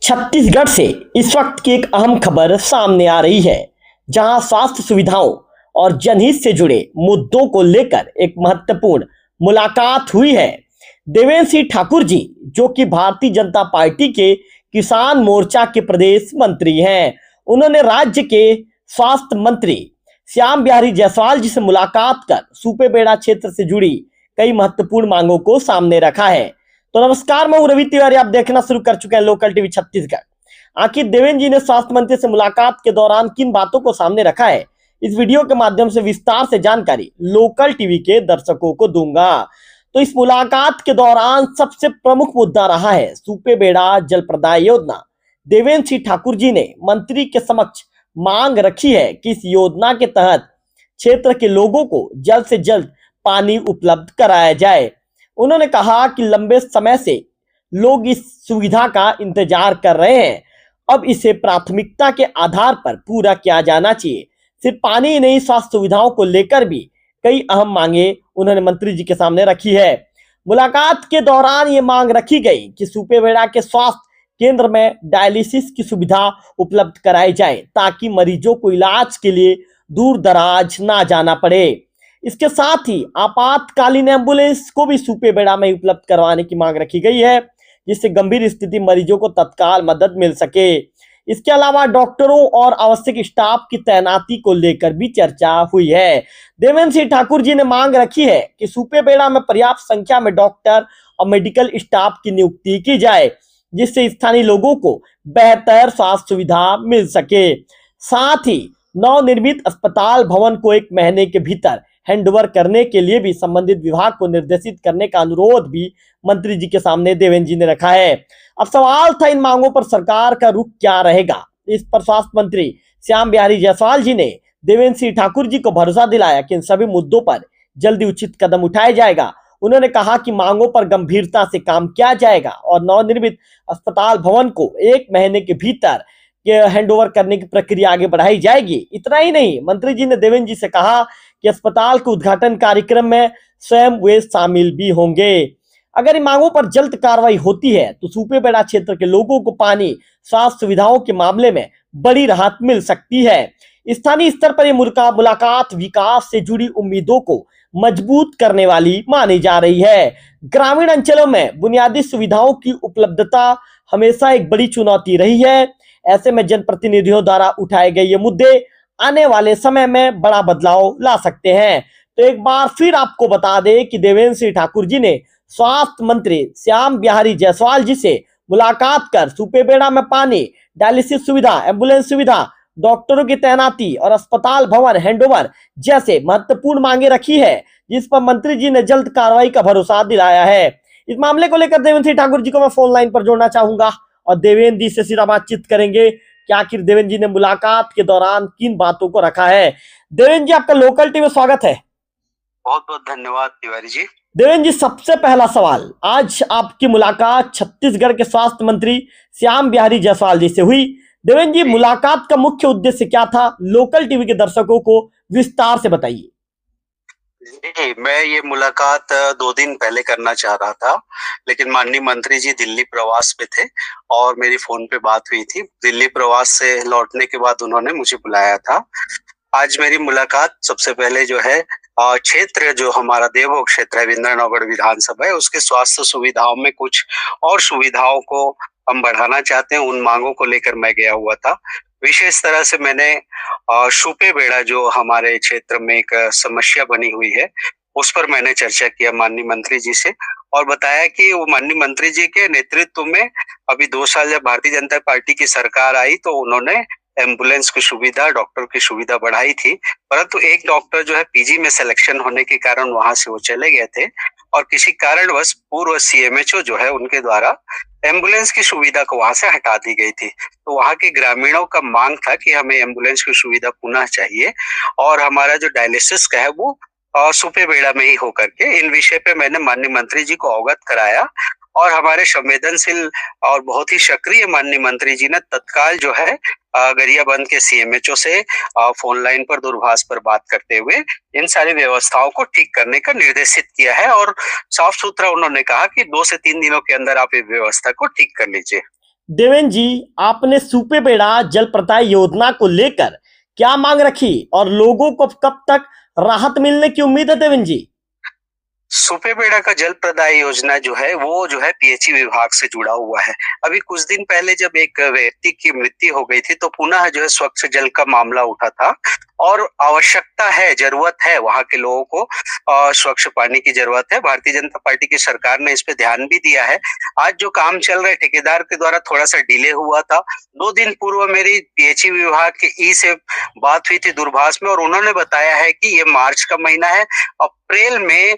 छत्तीसगढ़ से इस वक्त की एक अहम खबर सामने आ रही है, जहां स्वास्थ्य सुविधाओं और जनहित से जुड़े मुद्दों को लेकर एक महत्वपूर्ण मुलाकात हुई है। देवेंद्र सिंह ठाकुर जी, जो कि भारतीय जनता पार्टी के किसान मोर्चा के प्रदेश मंत्री हैं, उन्होंने राज्य के स्वास्थ्य मंत्री श्याम बिहारी जायसवाल जी से मुलाकात कर सुपेबेड़ा क्षेत्र से जुड़ी कई महत्वपूर्ण मांगों को सामने रखा है। तो नमस्कार, मैं हूं रवि तिवारी। आप देखना शुरू कर चुके हैं लोकल टीवी छत्तीसगढ़। आखिर देवेंद्र जी ने स्वास्थ्य मंत्री से मुलाकात के दौरान किन बातों को सामने रखा है, इस वीडियो के माध्यम से विस्तार से जानकारी लोकल टीवी के दर्शकों को दूंगा। तो इस मुलाकात के दौरान सबसे प्रमुख मुद्दा रहा है सुपेबेड़ा जल प्रदाय योजना। देवेंद्र सिंह ठाकुर जी ने मंत्री के समक्ष मांग रखी है कि इस योजना के तहत क्षेत्र के लोगों को जल्द से जल्द पानी उपलब्ध कराया जाए। उन्होंने कहा कि लंबे समय से लोग इस सुविधा का इंतजार कर रहे हैं, अब इसे प्राथमिकता के आधार पर पूरा किया जाना चाहिए। सिर्फ पानी ही नहीं, स्वास्थ्य सुविधाओं को लेकर भी कई अहम मांगे उन्होंने मंत्री जी के सामने रखी है। मुलाकात के दौरान ये मांग रखी गई कि सुपेबेड़ा के स्वास्थ्य केंद्र में डायलिसिस की सुविधा उपलब्ध कराई जाए, ताकि मरीजों को इलाज के लिए दूर दराज ना जाना पड़े। इसके साथ ही आपातकालीन एम्बुलेंस को भी सुपेबेड़ा में उपलब्ध करवाने की मांग रखी गई है, जिससे गंभीर स्थिति मरीजों को तत्काल मदद मिल सके। इसके अलावा डॉक्टरों और आवश्यक स्टाफ की तैनाती को लेकर भी चर्चा हुई है। देवेंद्र सिंह ठाकुर जी ने मांग रखी है कि सुपेबेड़ा में पर्याप्त संख्या में डॉक्टर और मेडिकल स्टाफ की नियुक्ति की जाए, जिससे स्थानीय लोगों को बेहतर स्वास्थ्य सुविधा मिल सके। साथ ही नवनिर्मित अस्पताल भवन को 1 महीने के भीतर हैंडओवर करने के लिए भी संबंधित विभाग को निर्देशित करने का अनुरोध भी मंत्री जी के सामने देवेंद्र जी ने रखा है। अब सवाल था, इन मांगों पर सरकार का रुख क्या रहेगा। इस पर स्वास्थ्य मंत्री श्याम बिहारी जायसवाल जी ने देवेंद्र सिंह ठाकुर जी को भरोसा दिलाया कि इन सभी मुद्दों पर जल्दी उचित कदम उठाया जाएगा। उन्होंने कहा कि मांगों पर गंभीरता से काम किया जाएगा और नवनिर्मित अस्पताल भवन को 1 महीने के भीतर हैंडओवर करने की प्रक्रिया आगे बढ़ाई जाएगी। इतना ही नहीं, मंत्री जी ने देवेंद्र जी से कहा कि अस्पताल के उद्घाटन कार्यक्रम में स्वयं वे शामिल भी होंगे। अगर इन मांगों पर जल्द कार्रवाई होती है तो सुपेबेड़ा क्षेत्र के लोगों को पानी स्वास्थ्य सुविधाओं के मामले में बड़ी राहत मिल सकती है। स्थानीय स्तर पर यह मुलाकात विकास से जुड़ी उम्मीदों को मजबूत करने वाली मानी जा रही है। ग्रामीण अंचलों में बुनियादी सुविधाओं की उपलब्धता हमेशा एक बड़ी चुनौती रही है। ऐसे में जनप्रतिनिधियों द्वारा उठाए गए ये मुद्दे आने वाले समय में बड़ा बदलाव ला सकते हैं। तो एक बार फिर आपको बता दें कि देवेंद्र सिंह ठाकुर जी ने स्वास्थ्य मंत्री श्याम बिहारी जायसवाल जी से मुलाकात कर सुपेबेड़ा में पानी, डायलिसिस सुविधा, एम्बुलेंस सुविधा, डॉक्टरों की तैनाती और अस्पताल भवन हैंडओवर जैसे महत्वपूर्ण मांगे रखी है, जिस पर मंत्री जी ने जल्द कार्रवाई का भरोसा दिलाया है। इस मामले को लेकर देवेंद्र सिंह ठाकुर जी को मैं फोन लाइन पर जोड़ना चाहूंगा और देवेंद्र जी से सीधा बातचीत करेंगे कि आखिर देवेंद्र जी ने मुलाकात के दौरान किन बातों को रखा है। देवेंद्र जी, आपका लोकल टीवी में स्वागत है। बहुत बहुत धन्यवाद तिवारी जी। देवेंद्र जी, सबसे पहला सवाल, आज आपकी मुलाकात छत्तीसगढ़ के स्वास्थ्य मंत्री श्याम बिहारी जायसवाल जी से हुई। देवेंद्र जी, मुलाकात का मुख्य उद्देश्य क्या था, लोकल टीवी के दर्शकों को विस्तार से बताइए। जी, मैं ये मुलाकात 2 दिन पहले करना चाह रहा था, लेकिन माननीय मंत्री जी दिल्ली प्रवास पे थे और मेरी फोन पे बात हुई थी। दिल्ली प्रवास से लौटने के बाद उन्होंने मुझे बुलाया था। आज मेरी मुलाकात सबसे पहले जो है क्षेत्र जो हमारा देवभोग क्षेत्र है, विंद्रनगर विधानसभा है, उसके स्वास्थ्य सुविधाओं में कुछ और सुविधाओं को हम बढ़ाना चाहते हैं, उन मांगों को लेकर मैं गया हुआ था। विशेष तरह से मैंने सुपेबेड़ा जो हमारे क्षेत्र में एक समस्या बनी हुई है, उस पर मैंने चर्चा किया माननीय मंत्री जी से और बताया कि वो माननीय मंत्री जी के नेतृत्व में अभी 2 साल जब भारतीय जनता पार्टी की सरकार आई तो उन्होंने एम्बुलेंस की सुविधा, डॉक्टर की सुविधा बढ़ाई थी, परंतु एक डॉक्टर जो है पीजी में सिलेक्शन होने के कारण वहां से वो चले गए थे और किसी कारणवश पूर्व सीएमएचओ जो है उनके द्वारा एम्बुलेंस की सुविधा को वहां से हटा दी गई थी। तो वहां के ग्रामीणों का मांग था कि हमें एम्बुलेंस की सुविधा पुनः चाहिए और हमारा जो डायलिसिस का है वो सुपेबेड़ा में ही होकर के, इन विषय पे मैंने माननीय मंत्री जी को अवगत कराया और हमारे संवेदनशील और बहुत ही सक्रिय माननीय मंत्री जी ने तत्काल जो है गरियाबंद के सीएमएचओ से फोन लाइन पर दूरभाष पर बात करते हुए इन सारी व्यवस्थाओं को ठीक करने का निर्देशित किया है और साफ सुथरा उन्होंने कहा कि 2 से 3 दिनों के अंदर आप ये व्यवस्था को ठीक कर लीजिए। देवेंद्र जी, आपने सुपेबेड़ा जल प्रदाय योजना को लेकर क्या मांग रखी और लोगों को कब तक राहत मिलने की उम्मीद है देवेंद्र जी? सुपेबेड़ा का जल प्रदाय योजना जो है वो जो है पीएचई विभाग से जुड़ा हुआ है। अभी कुछ दिन पहले जब एक व्यक्ति की मृत्यु हो गई थी तो पुनः जो है स्वच्छ जल का मामला उठा था और आवश्यकता है, जरूरत है वहां के लोगों को स्वच्छ पानी की जरूरत है। भारतीय जनता पार्टी की सरकार ने इस पे ध्यान भी दिया है। आज जो काम चल रहा है ठेकेदार के द्वारा थोड़ा सा डिले हुआ था। 2 दिन पूर्व मेरी पीएचई विभाग के ई से बात हुई थी दूरभाष में और उन्होंने बताया है कि ये मार्च का महीना है, अप्रैल में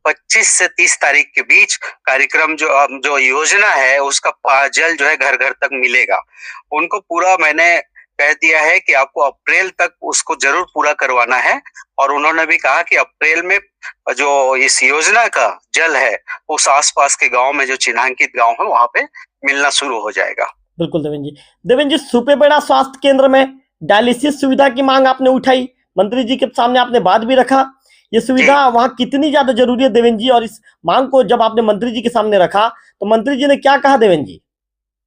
25 से 30 तारीख के बीच कार्यक्रम जो योजना है उसका जल जो है घर घर तक मिलेगा। उनको पूरा मैंने कह दिया है कि आपको अप्रैल तक उसको जरूर पूरा करवाना है और उन्होंने भी कहा कि अप्रैल में जो इस योजना का जल है उस आसपास के गांव में जो चिन्हांकित गांव है वहां पे मिलना शुरू हो जाएगा। बिल्कुल देवेंद्र जी। देवेंद्र जी, सुपेबेड़ा स्वास्थ्य केंद्र में डायलिसिस सुविधा की मांग आपने उठाई, मंत्री जी के सामने आपने बात भी रखा। ये सुविधा वहां कितनी ज्यादा जरूरी है देवेंद्र जी? और इस मांग को जब आपने मंत्री जी के सामने रखा तो मंत्री जी ने क्या कहा देवेंद्र जी?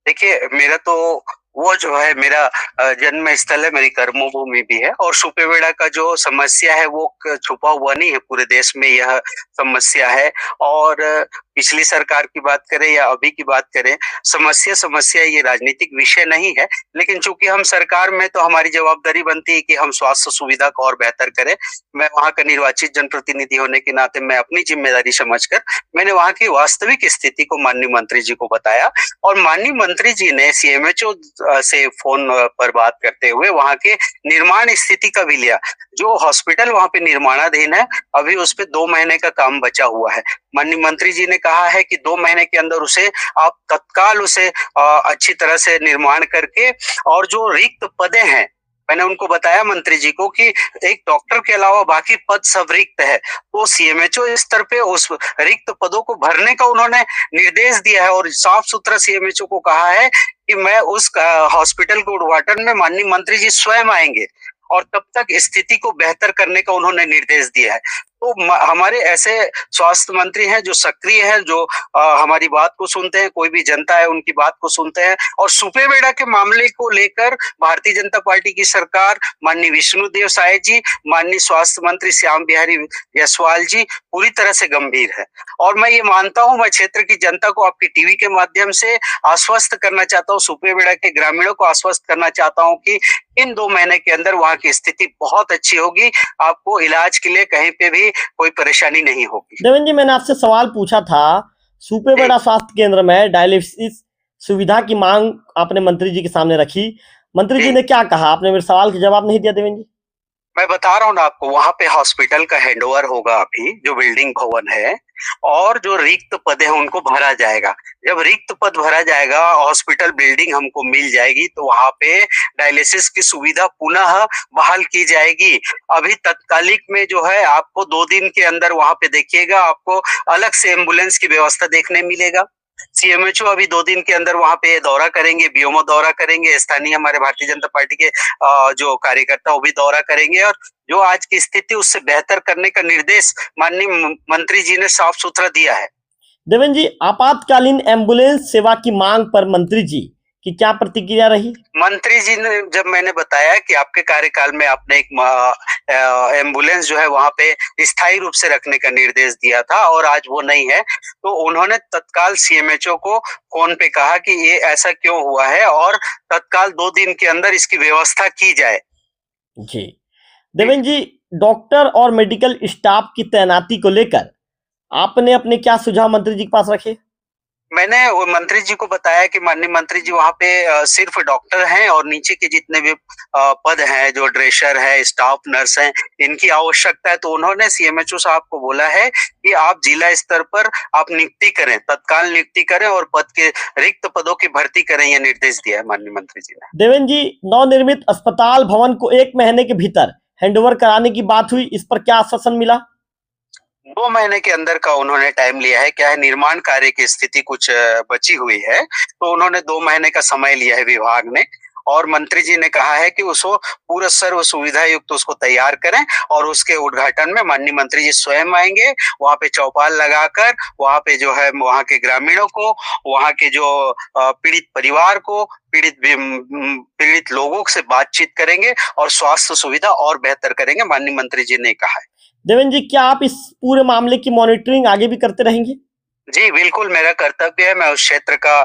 देखिए, मेरा तो वो जो है मेरा जन्म स्थल है, मेरी कर्मभूमि भी है और सुपेबेड़ा का जो समस्या है वो छुपा हुआ नहीं है, पूरे देश में यह समस्या है। और पिछली सरकार की बात करें या अभी की बात करें, समस्या ये राजनीतिक विषय नहीं है, लेकिन चूंकि हम सरकार में तो हमारी जवाबदारी बनती है कि हम स्वास्थ्य सुविधा को और बेहतर करें। मैं वहां का निर्वाचित जनप्रतिनिधि होने के नाते मैं अपनी जिम्मेदारी समझकर मैंने वहां की वास्तविक स्थिति को माननीय मंत्री जी को बताया और माननीय मंत्री जी ने सीएमएचओ से फोन पर बात करते हुए वहां के निर्माण स्थिति का भी लिया। जो हॉस्पिटल वहां पे निर्माणाधीन है, अभी उस पे 2 महीने का काम बचा हुआ है। माननीय मंत्री जी ने कहा है कि 2 महीने के अंदर उसे आप तत्काल उसे अच्छी तरह से निर्माण करके और जो रिक्त पदे हैं, मैंने उनको बताया मंत्री जी को कि एक डॉक्टर के अलावा बाकी पद सब रिक्त है, तो सीएमएचओ स्तर पे उस रिक्त पदों को भरने का उन्होंने निर्देश दिया है और साफ सुथरा सीएमएचओ को कहा है कि मैं उस हॉस्पिटल के उद्घाटन में माननीय मंत्री जी स्वयं आएंगे और तब तक स्थिति को बेहतर करने का उन्होंने निर्देश दिया है। तो हमारे ऐसे स्वास्थ्य मंत्री हैं जो सक्रिय हैं, जो हमारी बात को सुनते हैं, कोई भी जनता है उनकी बात को सुनते हैं। और सुपेबेड़ा के मामले को लेकर भारतीय जनता पार्टी की सरकार, माननीय विष्णुदेव साय जी, माननीय स्वास्थ्य मंत्री श्याम बिहारी जायसवाल जी पूरी तरह से गंभीर है। और मैं ये मानता हूं, मैं क्षेत्र की जनता को आपकी टीवी के माध्यम से आश्वस्त करना चाहता हूँ, सुपेबेड़ा के ग्रामीणों को आश्वस्त करना चाहता हूँ कि इन 2 महीने के अंदर वहां की स्थिति बहुत अच्छी होगी। आपको इलाज के लिए कहीं पे भी कोई परेशानी नहीं होगी। देवेंद्र जी, मैंने आपसे सवाल पूछा था, सुपेबेड़ा स्वास्थ्य केंद्र में डायलिसिस सुविधा की मांग आपने मंत्री जी के सामने रखी, मंत्री जी ने क्या कहा? आपने मेरे सवाल का जवाब नहीं दिया देवेंद्र जी। मैं बता रहा हूँ ना आपको, वहां पे हॉस्पिटल का हैंडओवर होगा अभी, जो बिल्डिंग भवन है, और जो रिक्त पद है उनको भरा जाएगा। जब रिक्त पद भरा जाएगा, हॉस्पिटल बिल्डिंग हमको मिल जाएगी, तो वहां पे डायलिसिस की सुविधा पुनः बहाल की जाएगी। अभी तत्कालिक में जो है आपको 2 दिन के अंदर वहां पे देखिएगा, आपको अलग से एम्बुलेंस की व्यवस्था देखने मिलेगा। सीएमएचओ अभी 2 दिन के अंदर वहां पे दौरा करेंगे, बीएमओ दौरा करेंगे, स्थानीय हमारे भारतीय जनता पार्टी के जो कार्यकर्ता वो भी दौरा करेंगे और जो आज की स्थिति उससे बेहतर करने का निर्देश माननीय मंत्री जी ने साफ सुथरा दिया है। देवेंद्र जी, आपातकालीन एम्बुलेंस सेवा की मांग पर मंत्री जी की क्या प्रतिक्रिया रही? मंत्री जी ने, जब मैंने बताया कि आपके कार्यकाल में आपने एक एम्बुलेंस जो है वहां पे स्थायी रूप से रखने का निर्देश दिया था और आज वो नहीं है, तो उन्होंने तत्काल सीएमएचओ को फोन पे कहा कि ये ऐसा क्यों हुआ है और तत्काल 2 दिन के अंदर इसकी व्यवस्था की जाए। जी देवेंद्र जी, डॉक्टर और मेडिकल स्टाफ की तैनाती को लेकर आपने अपने क्या सुझाव मंत्री जी के पास रखे? मैंने वो मंत्री जी को बताया कि माननीय मंत्री जी वहां पे सिर्फ डॉक्टर हैं और नीचे के जितने भी पद हैं, जो ड्रेसर है, स्टाफ नर्स हैं, इनकी आवश्यकता है। तो उन्होंने सीएमएचओ साहब को बोला है कि आप जिला स्तर पर आप नियुक्ति करें, तत्काल नियुक्ति करें और पद के रिक्त पदों की भर्ती करें, यह निर्देश दिया है माननीय मंत्री जी ने। देवेंद्र जी, नवनिर्मित अस्पताल भवन को 1 महीने के भीतर हैंडओवर कराने की बात हुई, इस पर क्या आश्वासन मिला? 2 महीने के अंदर का उन्होंने टाइम लिया है। क्या है, निर्माण कार्य की स्थिति कुछ बची हुई है, तो उन्होंने 2 महीने का समय लिया है विभाग ने और मंत्री जी ने कहा है कि उसको पूरा सर्व सुविधा युक्त उसको तैयार करें और उसके उद्घाटन में माननीय मंत्री जी स्वयं आएंगे, वहां पे चौपाल लगाकर वहां पे जो है वहां के ग्रामीणों को, वहां के जो पीड़ित परिवार को, पीड़ित लोगों से बातचीत करेंगे और स्वास्थ्य सुविधा और बेहतर करेंगे, माननीय मंत्री जी ने कहा है। देवेंद्र जी, क्या आप इस पूरे मामले की मॉनिटरिंग आगे भी करते रहेंगे? जी, बिल्कुल मेरा कर्तव्य है। मैं उस क्षेत्र का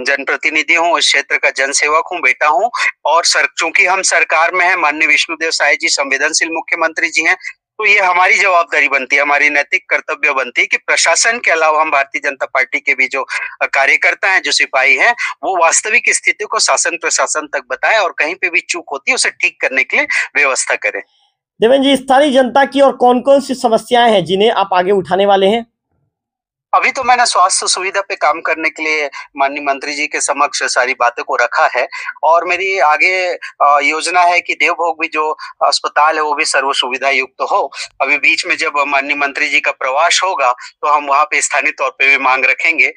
जनप्रतिनिधि हूँ, उस क्षेत्र का जनसेवक हूँ, बेटा हूँ और चूंकि हम सरकार में हैं, माननीय विष्णुदेव साय जी संवेदनशील मुख्यमंत्री जी हैं, तो ये हमारी जवाबदारी बनती है, हमारी नैतिक कर्तव्य बनती है कि प्रशासन के अलावा हम भारतीय जनता पार्टी के भी जो कार्यकर्ता हैं, जो सिपाही हैं, वो वास्तविक स्थिति को शासन प्रशासन तक बताएं और कहीं पे भी चूक होती है उसे ठीक करने के लिए व्यवस्था करें। देवेंद्र जी, स्थानीय जनता की और कौन-कौन सी समस्याएं हैं जिन्हें आप आगे उठाने वाले हैं? अभी तो मैंने स्वास्थ्य सुविधा पे काम करने के लिए माननीय मंत्री जी के समक्ष सारी बातों को रखा है और मेरी आगे योजना है कि देवभोग भी जो अस्पताल है वो भी सर्व सुविधा युक्त हो। अभी बीच में जब माननीय मंत्री जी का प्रवास होगा तो हम वहाँ पे स्थानीय तौर पे भी मांग रखेंगे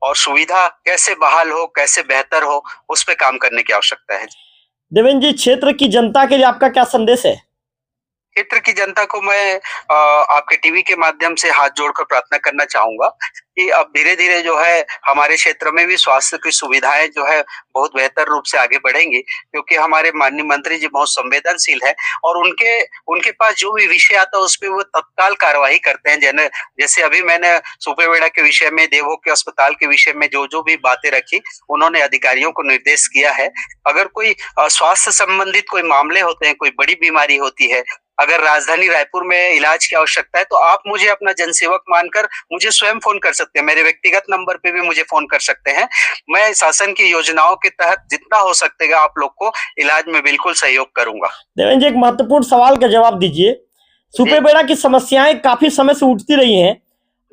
और सुविधा कैसे बहाल हो, कैसे बेहतर हो, उस पे काम करने की आवश्यकता है। देवेंद्र जी, क्षेत्र की जनता के लिए आपका क्या संदेश है? क्षेत्र की जनता को मैं आपके टीवी के माध्यम से हाथ जोड़कर प्रार्थना करना चाहूंगा कि अब धीरे-धीरे जो है हमारे क्षेत्र में भी स्वास्थ्य की सुविधाएं जो है बहुत बेहतर रूप से आगे बढ़ेंगी, क्योंकि हमारे माननीय मंत्री जी बहुत संवेदनशील है और उनके पास जो भी विषय आता है उस पे वो तत्काल कार्यवाही करते हैं। जैसे अभी मैंने सुपेबेड़ा के विषय में, देवभोग के अस्पताल के विषय में जो भी बातें रखी, उन्होंने अधिकारियों को निर्देश किया है। अगर कोई स्वास्थ्य संबंधित कोई मामले होते हैं, कोई बड़ी बीमारी होती है, अगर राजधानी रायपुर में इलाज की आवश्यकता है तो आप मुझे अपना जनसेवक मानकर मुझे स्वयं फोन कर सकते हैं। मेरे व्यक्तिगत नंबर पे भी मुझे फोन कर सकते हैं। मैं शासन की योजनाओं के तहत जितना हो सकेगा आप लोग को इलाज में बिल्कुल सहयोग करूंगा। देवेंद्र जी, एक महत्वपूर्ण सवाल का जवाब दीजिए। सुपेबेड़ा की समस्याएं काफी समय से उठती रही हैं,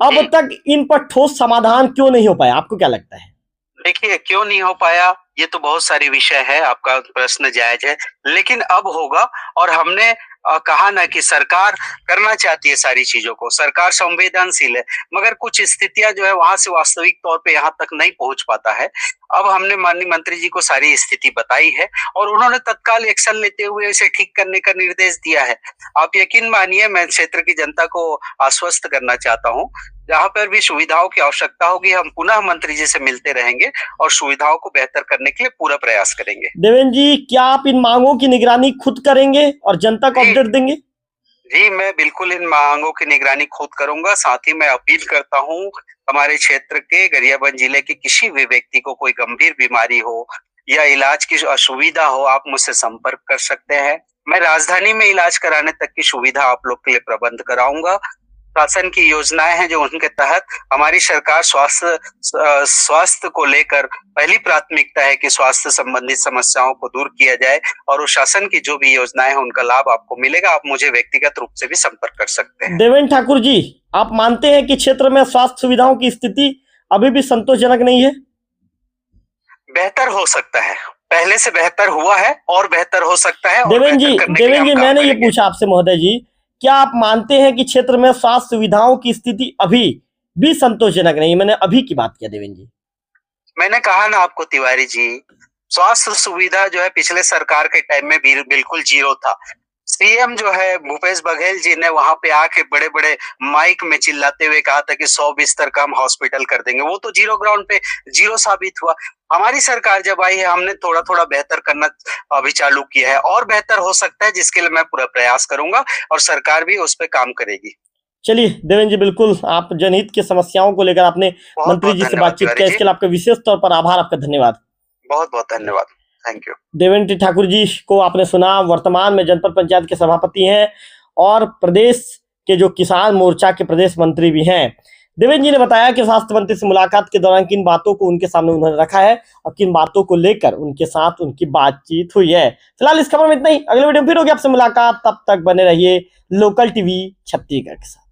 अब तक इन पर ठोस समाधान क्यों नहीं हो पाया, आपको क्या लगता है? देखिए, क्यों नहीं हो पाया, ये तो बहुत सारी विषय है, आपका प्रश्न जायज है, लेकिन अब होगा और हमने कहा ना कि सरकार करना चाहती है सारी चीजों को, सरकार संवेदनशील है, मगर कुछ स्थितियां जो है वहां से वास्तविक तौर पे यहाँ तक नहीं पहुंच पाता है। अब हमने माननीय मंत्री जी को सारी स्थिति बताई है और उन्होंने तत्काल एक्शन लेते हुए इसे ठीक करने का निर्देश दिया है। आप यकीन मानिए, मैं क्षेत्र की जनता को आश्वस्त करना चाहता हूँ, जहाँ पर भी सुविधाओं की आवश्यकता होगी हम पुनः मंत्री जी से मिलते रहेंगे और सुविधाओं को बेहतर करने के लिए पूरा प्रयास करेंगे। देवेंद्र जी, क्या आप इन मांगों की निगरानी खुद करेंगे और जनता को अपडेट देंगे? जी, मैं बिल्कुल इन मांगों की निगरानी खुद करूंगा। साथ ही मैं अपील करता हूँ, हमारे क्षेत्र के गरियाबंद जिले के किसी भी व्यक्ति को कोई गंभीर बीमारी हो या इलाज की असुविधा हो, आप मुझसे संपर्क कर सकते हैं। मैं राजधानी में इलाज कराने तक की सुविधा आप लोग के लिए प्रबंध कराऊंगा। शासन की योजनाएं हैं जो उनके तहत हमारी सरकार स्वास्थ्य को लेकर पहली प्राथमिकता है कि स्वास्थ्य संबंधित समस्याओं को दूर किया जाए और उस शासन की जो भी योजनाएं हैं उनका लाभ आपको मिलेगा। आप मुझे व्यक्तिगत रूप से भी संपर्क कर सकते हैं। देवेंद्र ठाकुर जी, आप मानते हैं कि क्षेत्र में स्वास्थ्य सुविधाओं की स्थिति अभी भी संतोषजनक नहीं है? बेहतर हो सकता है, पहले से बेहतर हुआ है और बेहतर हो सकता है। देवेंद्र जी, मैंने ये पूछा आपसे महोदय जी, क्या आप मानते हैं कि क्षेत्र में स्वास्थ्य सुविधाओं की स्थिति अभी भी संतोषजनक नहीं? मैंने अभी की बात किया देवेंद्र जी। मैंने कहा ना आपको तिवारी जी, स्वास्थ्य सुविधा जो है पिछले सरकार के टाइम में बिल्कुल जीरो था। सीएम जो है भूपेश बघेल जी ने वहां पे आके बड़े बड़े माइक में चिल्लाते हुए कहा था कि 100 बिस्तर का हम हॉस्पिटल कर देंगे। वो तो जीरो ग्राउंड पे जीरो साबित हुआ। हमारी सरकार जब आई है हमने थोड़ा थोड़ा बेहतर करना अभी चालू किया है और बेहतर हो सकता है, जिसके लिए मैं पूरा प्रयास करूंगा और सरकार भी उस पर काम करेगी। चलिए देवेंद्र जी, बिल्कुल आप जनहित की समस्याओं को लेकर आपने मंत्री जी से बातचीत किया, इसके लिए आपका विशेष तौर पर आभार, आपका धन्यवाद। बहुत बहुत धन्यवाद, थैंक यू। देवेंद्र ठाकुर जी को आपने सुना, वर्तमान में जनपद पंचायत के सभापति हैं और प्रदेश के जो किसान मोर्चा के प्रदेश मंत्री भी हैं। देवेंद्र जी ने बताया कि स्वास्थ्य मंत्री से मुलाकात के दौरान किन बातों को उनके सामने उन्होंने रखा है और किन बातों को लेकर उनके साथ उनकी बातचीत हुई है। फिलहाल इस खबर में इतना ही, अगले वीडियो में फिर होगी आपसे मुलाकात, तब तक बने रहिए लोकल टीवी छत्तीसगढ़ के साथ।